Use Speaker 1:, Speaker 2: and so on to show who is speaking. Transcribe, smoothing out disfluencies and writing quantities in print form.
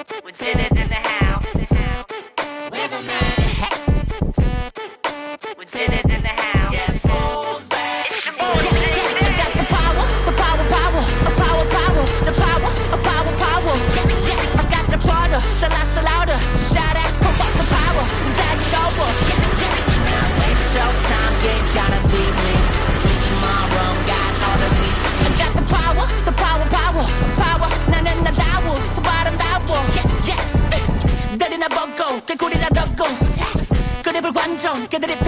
Speaker 1: We did it in the house. We did it in the house. Yes, who's back? It's your boy,
Speaker 2: I got the power, the power, power, the power, power, the power, the power, power. I got your brother, so louder, shout out, pump up the power, take it over. Now it's showtime, you ain't gotta beat me. Tomorrow, got all the beats. I got the power, power, power. 나는 나다워, so 아름다워. 내리나 벗고, 개구리나 덮고. 그립을 관종, 그들이